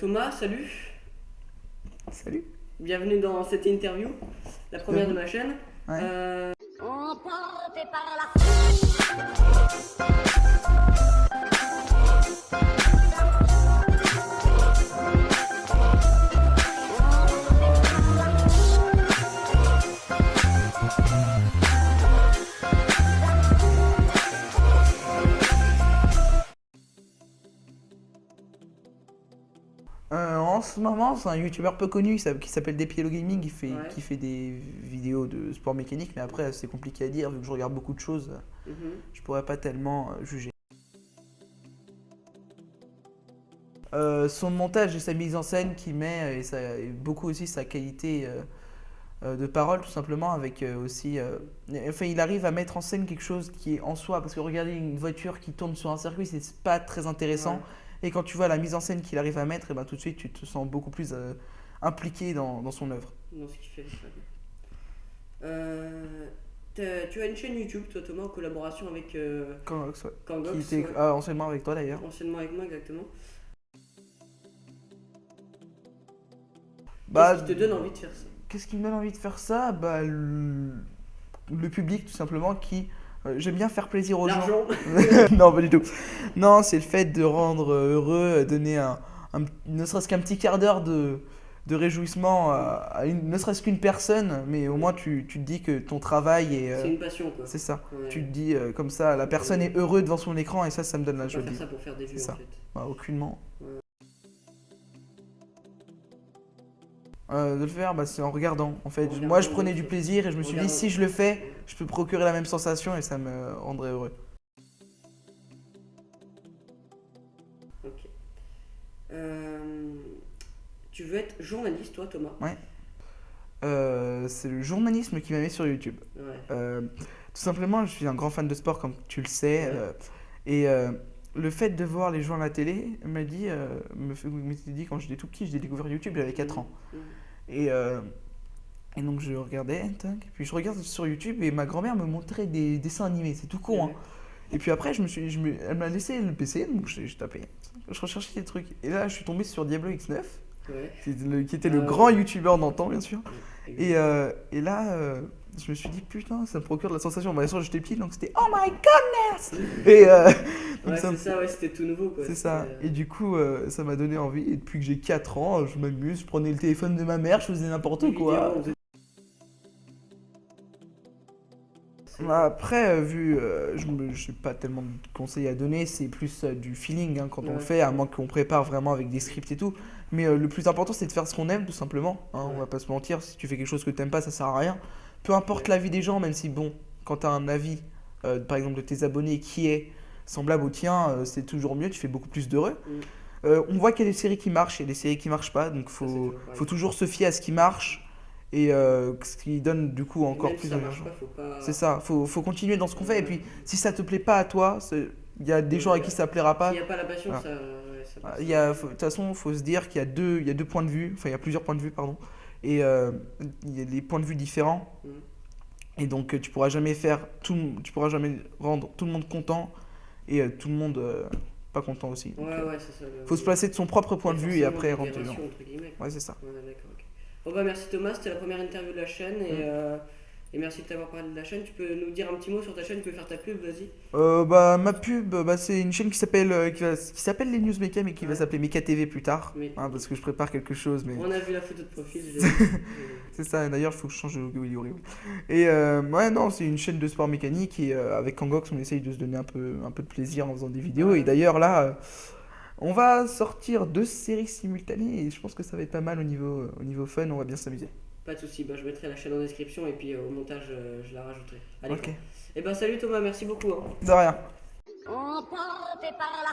Thomas, salut. Salut. Bienvenue dans cette interview, la première de ma chaîne. Ouais. Emporté par la En ce moment, c'est un youtubeur peu connu qui s'appelle Despiello Gaming Ouais. qui fait des vidéos de sport mécanique, mais après c'est compliqué à dire vu que je regarde beaucoup de choses, Mhm. je pourrais pas tellement juger. Son montage et sa mise en scène qu'il met, et beaucoup aussi sa qualité de parole tout simplement, avec aussi... enfin, il arrive à mettre en scène quelque chose qui est en soi, parce que regarder une voiture qui tourne sur un circuit, c'est pas très intéressant. Ouais. Et quand tu vois la mise en scène qu'il arrive à mettre, et ben, tout de suite tu te sens beaucoup plus impliqué dans son œuvre. Dans ce qu'il fait. Tu as une chaîne YouTube, toi Thomas, en collaboration avec Kangox, ouais. Kangox, Qui était ouais. anciennement avec toi d'ailleurs. Anciennement avec moi, exactement. Bah, Qu'est-ce qui te donne envie de faire ça? Qu'est-ce qui me donne envie de faire ça? Bah, le public tout simplement qui... j'aime bien faire plaisir aux gens. L'argent. Non, pas du tout. Non, c'est le fait de rendre heureux, donner ne serait-ce qu'un petit quart d'heure de réjouissement ne serait-ce qu'une personne, mais au moins tu te dis que ton travail est... C'est une passion, quoi. c'est ça. Ouais. Tu te dis comme ça, la personne est heureuse devant son écran, et ça me donne la Faut joie pas de faire ça vivre. pour faire des vues, C'est ça. en fait. Bah, aucunement. Ouais. De le faire, bah, c'est en regardant. En fait, En regardant moi je prenais du d'autres. plaisir et je me En suis dit regardant. si je le fais, je peux procurer la même sensation et ça me rendrait heureux. Ok. Tu veux être journaliste, toi, Thomas? Ouais. C'est le journalisme qui m'a mis sur YouTube. Ouais. Tout simplement, je suis un grand fan de sport, comme tu le sais. Ouais. Et le fait de voir les gens à la télé m'était dit quand j'étais tout petit, j'ai découvert YouTube, j'avais 4 ans. Mhm. Et donc je regardais, tac, puis je regarde sur YouTube et ma grand-mère me montrait des dessins animés, c'est tout con, hein. Ouais. Et puis après, elle m'a laissé le PC, donc je tapais, je recherchais des trucs. Et là, je suis tombé sur Diablo X9, Ouais. qui était le Ah, grand ouais. youtubeur d'antan, bien sûr. Ouais. Et là, je me suis dit, putain, ça me procure de la sensation. Bah, bien sûr, j'étais petit, donc c'était oh my goodness! Et donc Ouais, ça me- c'est ça, ouais, c'était tout nouveau, quoi. c'est ça. C'était, Et du coup, ça m'a donné envie. Et depuis que j'ai 4 ans, je m'amuse, je prenais le téléphone de ma mère, je faisais n'importe des quoi. vidéos, on faisait- Bah, après, je n'ai pas tellement de conseils à donner, c'est plus du feeling hein, quand on Ouais. le fait, à moins qu'on prépare vraiment avec des scripts et tout. Mais le plus important, c'est de faire ce qu'on aime, tout simplement. Hein, Ouais. on va pas se mentir, si tu fais quelque chose que t'aimes pas, ça sert à rien. Peu importe Ouais. l'avis des gens, même si, bon, quand tu as un avis, par exemple, de tes abonnés qui est semblable au tien, c'est toujours mieux, tu fais beaucoup plus d'heureux. On voit qu'il y a des séries qui marchent et des séries qui marchent pas, donc Ça, c'est faut, toujours pareil. faut toujours se fier à ce qui marche et ce qui donne du coup encore Même si plus ça de marche l'argent. pas, faut pas. C'est ça, faut continuer dans ce qu'on fait. Et puis, si ça te plaît pas à toi, il y a des gens à qui ça plaira pas. S'il n'y a pas la passion, Voilà. ça. Ouais, ça passe. De toute façon, il faut se dire qu'il y a deux points de vue, enfin, il y a plusieurs points de vue, pardon. Et il y a des points de vue différents. Mhm. Et donc, tu pourras jamais tu pourras jamais rendre tout le monde content et tout le monde pas content aussi. Donc, Ouais, ouais, c'est ça. faut se placer de son propre point de vue et après rendre les gens. Entre guillemets. Ouais, c'est ça. Ouais, d'accord, ok. Bon, bah, merci Thomas, c'était la première interview de la chaîne et merci de t'avoir parlé de la chaîne. Tu peux nous dire un petit mot sur ta chaîne, tu peux faire ta pub, vas-y. Bah, ma pub, c'est une chaîne qui s'appelle les News Mecha, mais qui va Ouais. s'appeler Mecha TV plus tard. Mais- Hein, parce que je prépare quelque chose, mais On a vu la photo de profil, je l'ai vu. c'est ça. D'ailleurs, il faut que je change de logo, il est horrible. Et ouais, non, c'est une chaîne de sport mécanique et avec Kangox, on essaye de se donner un peu de plaisir en faisant des vidéos. Ouais. Et d'ailleurs, là, on va sortir 2 séries simultanées et je pense que ça va être pas mal au niveau fun, on va bien s'amuser. Pas de soucis, bah, je mettrai la chaîne en description et puis au montage, je la rajouterai. Allez, Ok, et bah, salut Thomas, merci beaucoup. Hein. de rien. emporté par la